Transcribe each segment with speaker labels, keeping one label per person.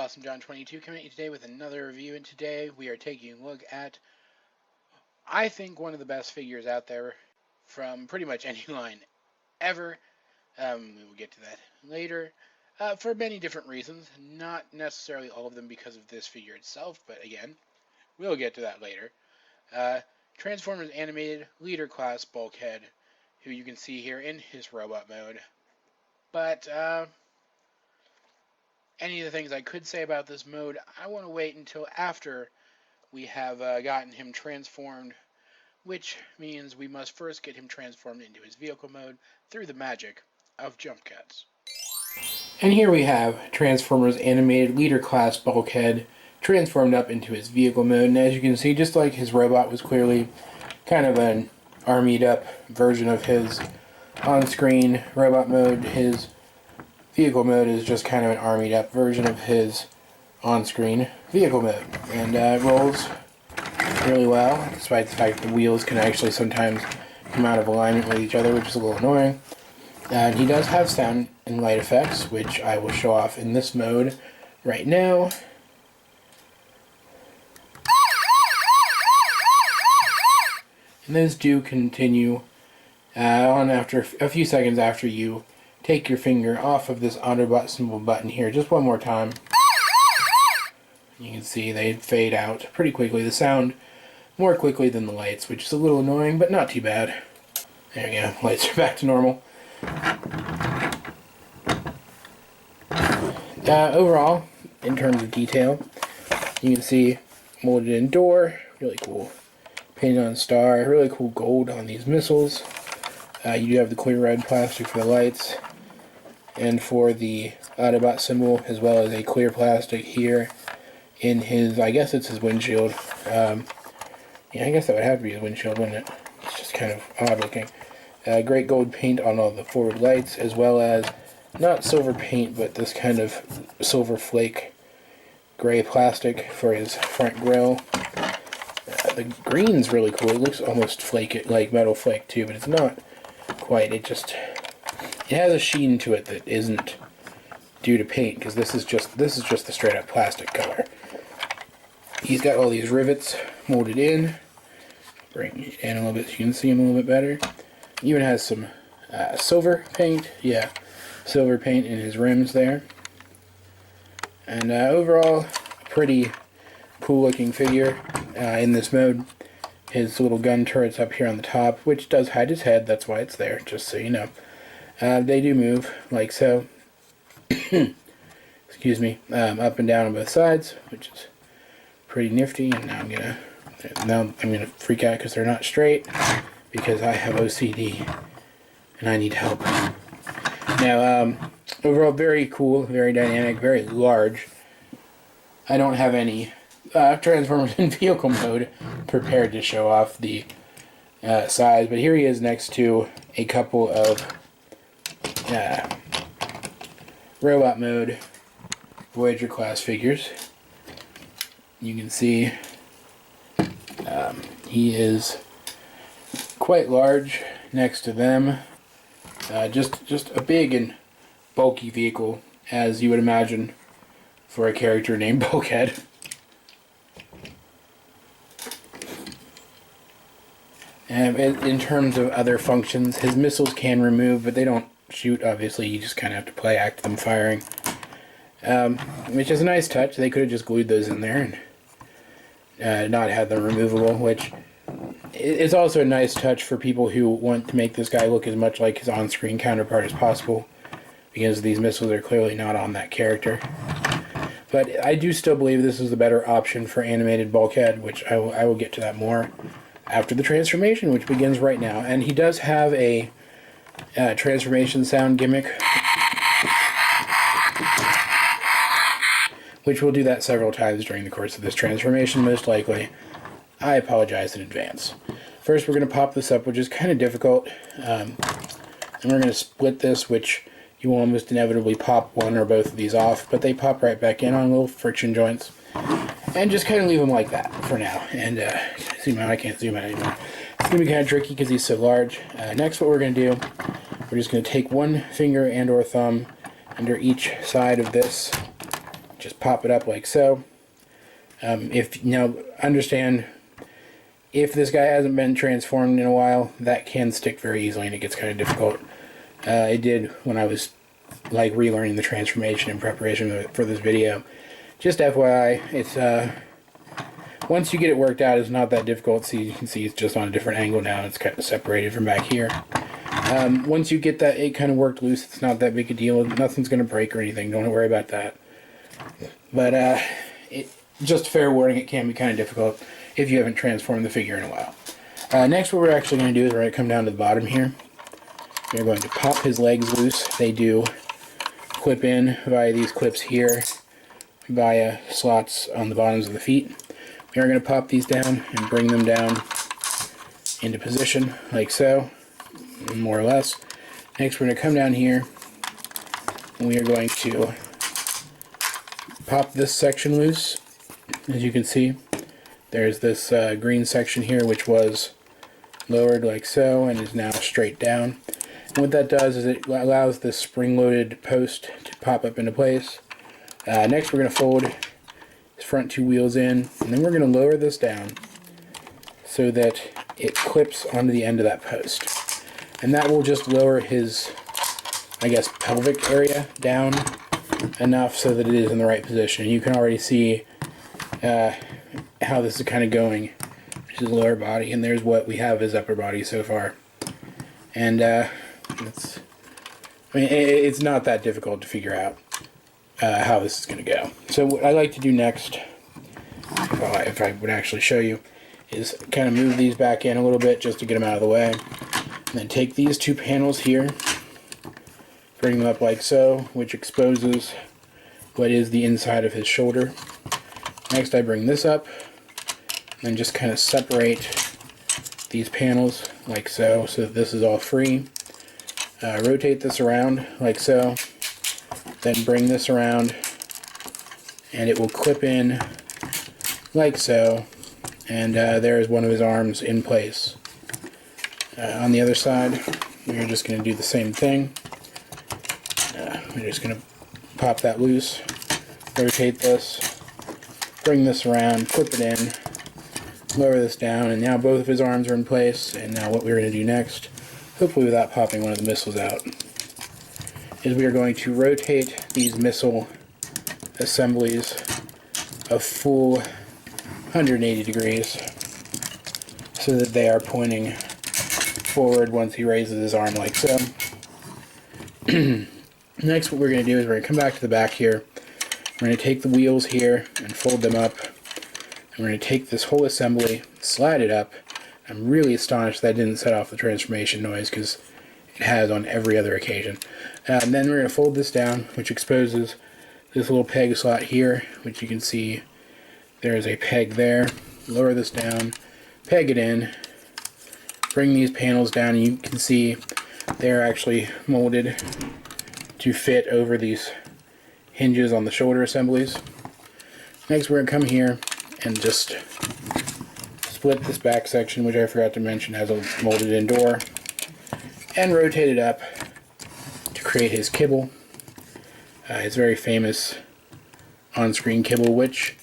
Speaker 1: Awesome John 22 coming at you today with another review, and today we are taking a look at, I think, one of the best figures out there from pretty much any line ever. We will get to that later, for many different reasons, not necessarily all of them because of this figure itself, but again, we'll get to that later. Transformers Animated Leader Class Bulkhead, who you can see here in his robot mode. But, any of the things I could say about this mode, I want to wait until after we have gotten him transformed, which means we must first get him transformed into his vehicle mode through the magic of jump cuts. And here we have Transformers Animated Leader Class Bulkhead transformed up into his vehicle mode, and as you can see, just like his robot was clearly kind of an armied up version of his on-screen robot mode, his vehicle mode is just kind of an armied up version of his on-screen vehicle mode, and rolls really well, despite the fact that the wheels can actually sometimes come out of alignment with each other, which is a little annoying. And he does have sound and light effects, which I will show off in this mode right now. And those do continue on after a few seconds after you take your finger off of this Autobot symbol button here just one more time. You can see they fade out pretty quickly. The sound more quickly than the lights, which is a little annoying, but not too bad. There we go. Lights are back to normal. Overall, in terms of detail, you can see molded in door, really cool. Painted on star, really cool gold on these missiles. You do have the clear red plastic for the lights and for the Autobot symbol, as well as a clear plastic here in his, I guess it's his windshield. Yeah, I guess that would have to be his windshield, wouldn't it? It's just kind of odd looking. Great gold paint on all the forward lights, as well as, not silver paint, but this kind of silver flake gray plastic for his front grille. The green's really cool. It looks almost flake, like metal flake too, but it's not quite. It has a sheen to it that isn't due to paint, because this is just the straight up plastic color. He's got all these rivets molded in. Bring it in a little bit so you can see him a little bit better. He even has some silver paint. Yeah, silver paint in his rims there. And overall, pretty cool looking figure in this mode. His little gun turret's up here on the top, which does hide his head. That's why it's there, just so you know. They do move, like so. Excuse me. Up and down on both sides, which is pretty nifty. And now I'm gonna freak out because they're not straight, because I have OCD and I need help. Now, overall, very cool, very dynamic, very large. I don't have any Transformers in vehicle mode prepared to show off the size, but here he is next to a couple of robot mode Voyager class figures. You can see he is quite large next to them. Just a big and bulky vehicle, as you would imagine for a character named Bulkhead. In terms of other functions, his missiles can remove, but they don't shoot, obviously. You just kind of have to play act them firing. Which is a nice touch. They could have just glued those in there and not had them removable, which is also a nice touch for people who want to make this guy look as much like his on-screen counterpart as possible, because these missiles are clearly not on that character. But I do still believe this is the better option for animated Bulkhead, which I will get to that more after the transformation, which begins right now. And he does have a transformation sound gimmick, which will do that several times during the course of this transformation, most likely. I apologize in advance. First, we're going to pop this up, which is kind of difficult. And we're going to split this, which you will almost inevitably pop one or both of these off, but they pop right back in on little friction joints. And just kind of leave them like that for now. And zoom out, I can't zoom out anymore. It's going to be kind of tricky because he's so large. Next, what we're going to do, we're just going to take one finger and or thumb under each side of this just pop it up like so. If now understand, if this guy hasn't been transformed in a while, that can stick very easily and it gets kind of difficult. It did when I was like relearning the transformation in preparation for this video. Just FYI, it's once you get it worked out, it's not that difficult. See, you can see it's just on a different angle now. It's kind of separated from back here. Once you get that it kind of worked loose, it's not that big a deal. Nothing's going to break or anything. Don't worry about that. But just fair warning, it can be kind of difficult if you haven't transformed the figure in a while. Next, what we're actually going to do is we're going to come down to the bottom here. We're going to pop his legs loose. They do clip in via these clips here, via slots on the bottoms of the feet. We are going to pop these down and bring them down into position like so, more or less. Next, we're going to come down here and we are going to pop this section loose. As you can see, there's this green section here which was lowered like so and is now straight down. And what that does is it allows this spring-loaded post to pop up into place. Next, we're going to fold his front two wheels in, and then we're going to lower this down so that it clips onto the end of that post. And that will just lower his, I guess, pelvic area down enough so that it is in the right position. You can already see how this is kind of going. This is lower body, and there's what we have as upper body so far. And it's not that difficult to figure out how this is going to go. So what I like to do next, if I would actually show you, is kind of move these back in a little bit just to get them out of the way. And then take these two panels here, bring them up like so, which exposes what is the inside of his shoulder. Next, I bring this up and just kind of separate these panels like so, so that this is all free. Rotate this around like so, then bring this around and it will clip in like so, and there is one of his arms in place. On the other side, we're just going to do the same thing. We're just going to pop that loose, rotate this, bring this around, clip it in, lower this down, and now both of his arms are in place. And now what we're going to do next, hopefully without popping one of the missiles out, is we are going to rotate these missile assemblies a full 180 degrees so that they are pointing forward once he raises his arm like so. Next, what we're going to do is we're going to come back to the back here. We're going to take the wheels here and fold them up. And we're going to take this whole assembly, slide it up. I'm really astonished that didn't set off the transformation noise, because it has on every other occasion. And then we're going to fold this down, which exposes this little peg slot here, which you can see there is a peg there. Lower this down, peg it in, bring these panels down, and you can see they're actually molded to fit over these hinges on the shoulder assemblies. Next, we're going to come here and just split this back section, which I forgot to mention has a molded in door, and rotate it up to create his kibble. His very famous on-screen kibble, which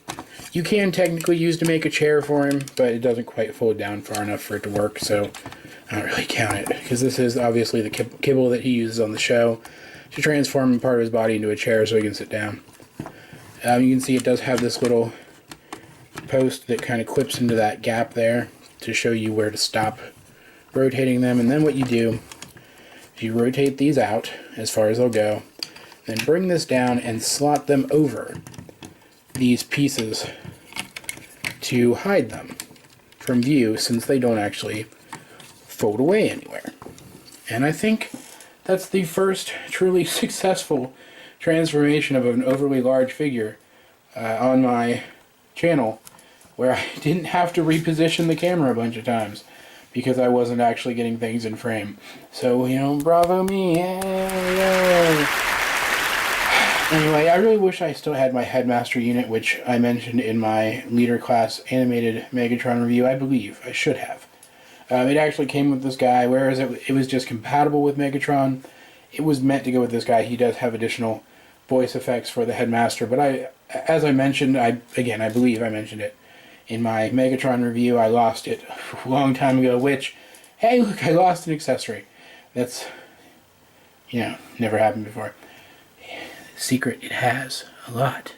Speaker 1: you can technically use to make a chair for him, but it doesn't quite fold down far enough for it to work, so I don't really count it, because this is obviously the kibble that he uses on the show to transform part of his body into a chair so he can sit down. You can see it does have this little post that kind of clips into that gap there to show you where to stop rotating them. And then what you do is you rotate these out as far as they'll go, then bring this down and slot them over these pieces to hide them from view, since they don't actually fold away anywhere. And I think that's the first truly successful transformation of an overly large figure on my channel, where I didn't have to reposition the camera a bunch of times because I wasn't actually getting things in frame. So, you know, bravo me. Yay. Anyway, I really wish I still had my Headmaster unit, which I mentioned in my Leader Class animated Megatron review. I believe I should have. It actually came with this guy, whereas it was just compatible with Megatron. It was meant to go with this guy. He does have additional voice effects for the Headmaster, but as I mentioned, I believe I mentioned it in my Megatron review. I lost it a long time ago, which, hey, look, I lost an accessory. That's, never happened before. Secret, it has a lot.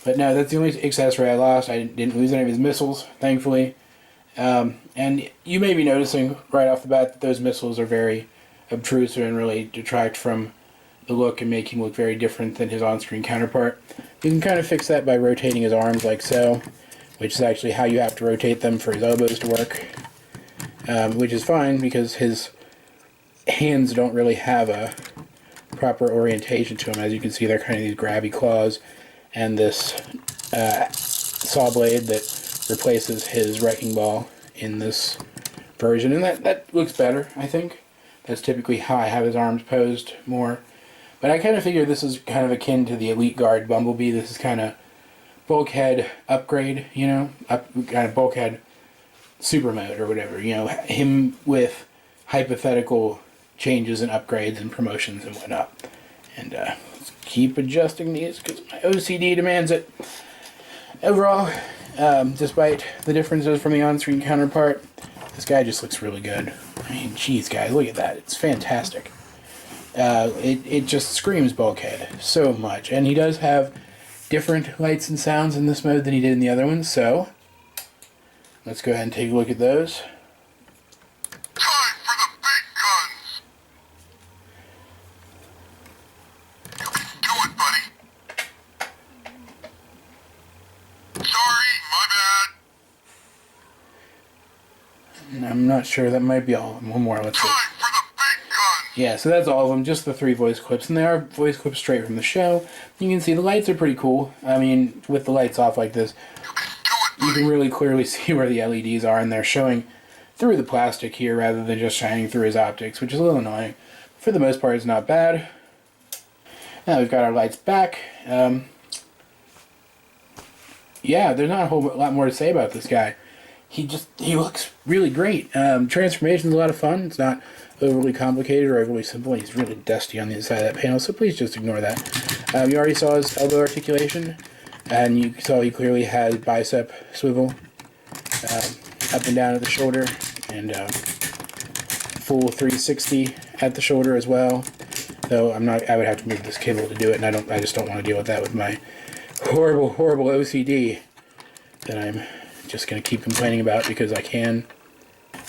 Speaker 1: But no, that's the only accessory I lost. I didn't lose any of his missiles, thankfully. And you may be noticing right off the bat that those missiles are very obtrusive and really detract from the look and make him look very different than his on-screen counterpart. You can kind of fix that by rotating his arms like so, which is actually how you have to rotate them for his elbows to work, which is fine because his hands don't really have a proper orientation to them. As you can see, they're kind of these grabby claws, and this saw blade that replaces his wrecking ball in this version, and that looks better, I think. That's typically how I have his arms posed more. But I kind of figure this is kind of akin to the Elite Guard Bumblebee. This is kind of Bulkhead upgrade, kind of Bulkhead super mode or whatever. Him with hypothetical changes and upgrades and promotions and whatnot. And let's keep adjusting these because my OCD demands it. Overall, despite the differences from the on-screen counterpart, this guy just looks really good. I mean, geez, guys, look at that. It's fantastic. It just screams Bulkhead so much. And he does have different lights and sounds in this mode than he did in the other ones, so let's go ahead and take a look at those.
Speaker 2: Time for the big guns! You can do it, buddy. Sorry, my bad.
Speaker 1: I'm not sure, that might be all. One more, let's see.
Speaker 2: Time for the big guns!
Speaker 1: Yeah, so that's all of them, just the 3 voice clips, and they are voice clips straight from the show. You can see the lights are pretty cool. I mean, with the lights off like this,
Speaker 2: You can do it, buddy.
Speaker 1: you can really clearly see where the LEDs are, and they're showing through the plastic here rather than just shining through his optics, which is a little annoying. For the most part, it's not bad. Now we've got our lights back. Yeah, there's not a whole lot more to say about this guy. He looks really great. Transformation's a lot of fun. It's not overly complicated or overly simple. He's really dusty on the inside of that panel, so please just ignore that. You already saw his elbow articulation, and you saw he clearly has bicep swivel up and down at the shoulder, and full 360 at the shoulder as well. Though I would have to move this cable to do it, and I just don't want to deal with that with my horrible OCD that I'm just going to keep complaining about because I can.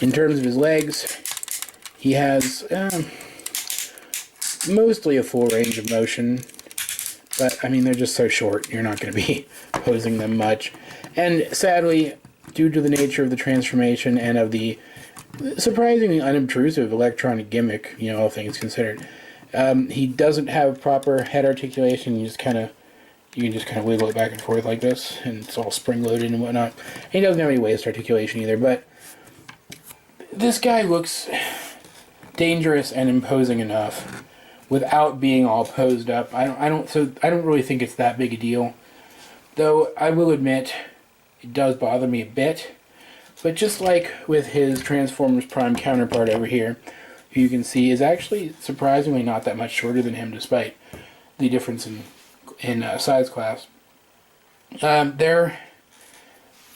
Speaker 1: In terms of his legs, he has mostly a full range of motion, but I mean they're just so short, you're not going to be posing them much. And sadly, due to the nature of the transformation and of the surprisingly unobtrusive electronic gimmick, all things considered, he doesn't have proper head articulation. You can just kind of wiggle it back and forth like this, and it's all spring-loaded and whatnot. And he doesn't have any waist articulation either, but this guy looks dangerous and imposing enough without being all posed up. I don't really think it's that big a deal. Though I will admit, it does bother me a bit. But just like with his Transformers Prime counterpart over here, who you can see is actually surprisingly not that much shorter than him, despite the difference in size class. They're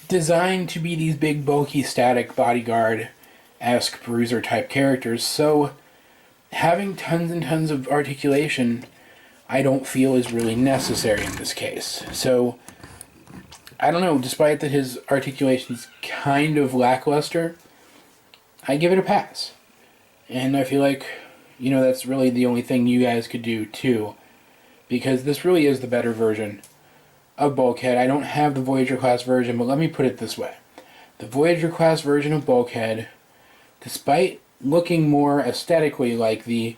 Speaker 1: designed to be these big, bulky, static bodyguard-esque bruiser-type characters, so having tons and tons of articulation I don't feel is really necessary in this case. So, I don't know, despite that his articulation is kind of lackluster, I give it a pass. And I feel like, that's really the only thing you guys could do too, because this really is the better version of Bulkhead. I don't have the Voyager class version, but let me put it this way. The Voyager class version of Bulkhead, despite looking more aesthetically like the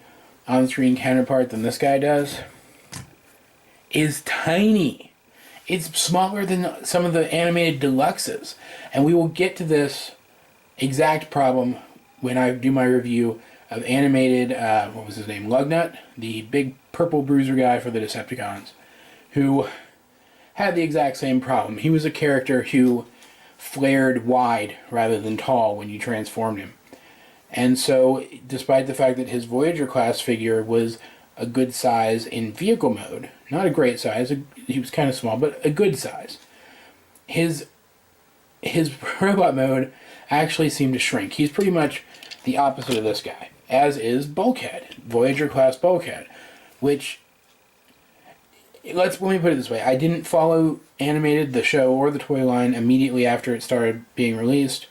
Speaker 1: on-screen counterpart than this guy does, is tiny. It's smaller than some of the animated deluxes. And we will get to this exact problem when I do my review of animated, what was his name, Lugnut, the big purple bruiser guy for the Decepticons, who had the exact same problem. He was a character who flared wide rather than tall when you transformed him. And so, despite the fact that his Voyager class figure was a good size in vehicle mode. Not a great size, he was kind of small, but a good size. His robot mode actually seemed to shrink. He's pretty much the opposite of this guy, as is Bulkhead, Voyager class Bulkhead, which, let me put it this way, I didn't follow Animated, the show, or the toy line immediately after it started being released.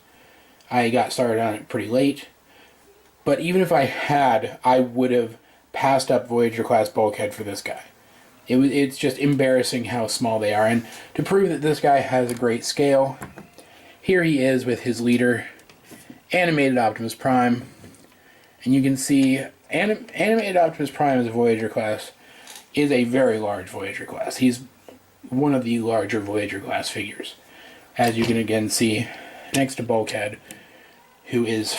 Speaker 1: I got started on it pretty late. But even if I had, I would have passed up Voyager class Bulkhead for this guy. It's just embarrassing how small they are. And to prove that this guy has a great scale, here he is with his leader, Animated Optimus Prime. And you can see Animated Optimus Prime as a Voyager class is a very large Voyager class. He's one of the larger Voyager class figures, as you can again see next to Bulkhead, who is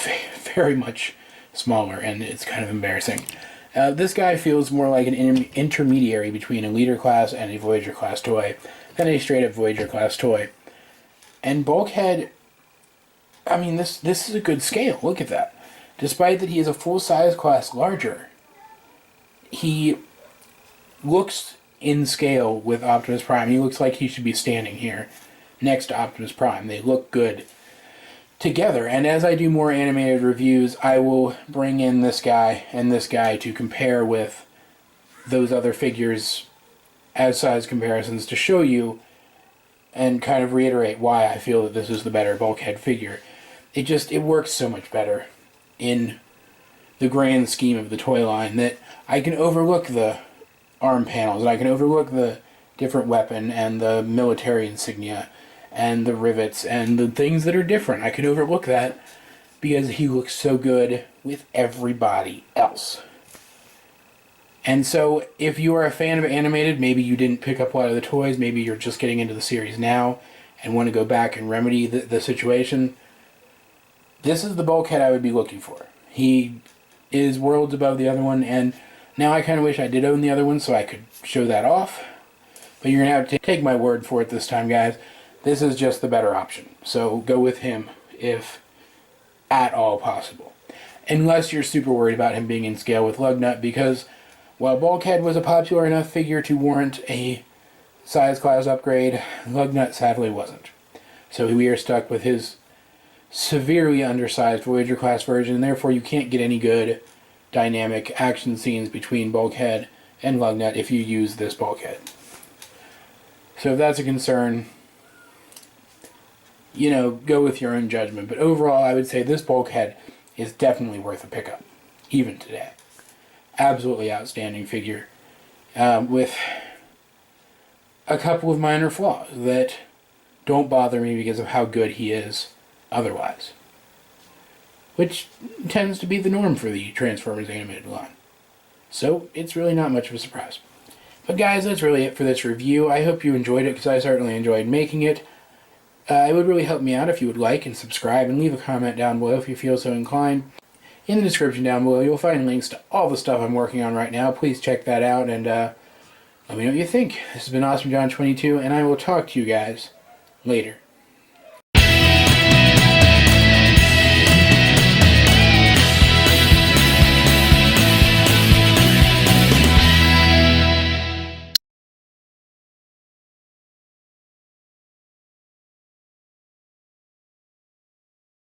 Speaker 1: very much smaller, and it's kind of embarrassing. This guy feels more like an intermediary between a leader class and a Voyager class toy than a straight up Voyager class toy. And Bulkhead, I mean, this is a good scale. Look at that. Despite that he is a full size class larger, he looks in scale with Optimus Prime. He looks like he should be standing here next to Optimus Prime. They look good together. And as I do more animated reviews, I will bring in this guy and this guy to compare with those other figures as size comparisons to show you and kind of reiterate why I feel that this is the better Bulkhead figure. It works so much better in the grand scheme of the toy line that I can overlook the arm panels, and I can overlook the different weapon and the military insignia and the rivets and the things that are different. I can overlook that because he looks so good with everybody else. And so if you are a fan of Animated, maybe you didn't pick up a lot of the toys, maybe you're just getting into the series now and want to go back and remedy the situation, this is the Bulkhead I would be looking for. He is worlds above the other one, and now I kind of wish I did own the other one so I could show that off. But you're going to have to take my word for it this time, guys. This is just the better option. So go with him if at all possible. Unless you're super worried about him being in scale with Lugnut, because while Bulkhead was a popular enough figure to warrant a size class upgrade, Lugnut sadly wasn't. So we are stuck with his severely undersized Voyager class version, and therefore you can't get any good dynamic action scenes between Bulkhead and Lugnut if you use this Bulkhead. So if that's a concern, go with your own judgment. But overall, I would say this Bulkhead is definitely worth a pickup, even today. Absolutely outstanding figure, with a couple of minor flaws that don't bother me because of how good he is otherwise, which tends to be the norm for the Transformers animated line. So it's really not much of a surprise. But guys, that's really it for this review. I hope you enjoyed it, because I certainly enjoyed making it. It would really help me out if you would like and subscribe and leave a comment down below if you feel so inclined. In the description down below, you'll find links to all the stuff I'm working on right now. Please check that out, and let me know what you think. This has been AwesomeJohn22, and I will talk to you guys later.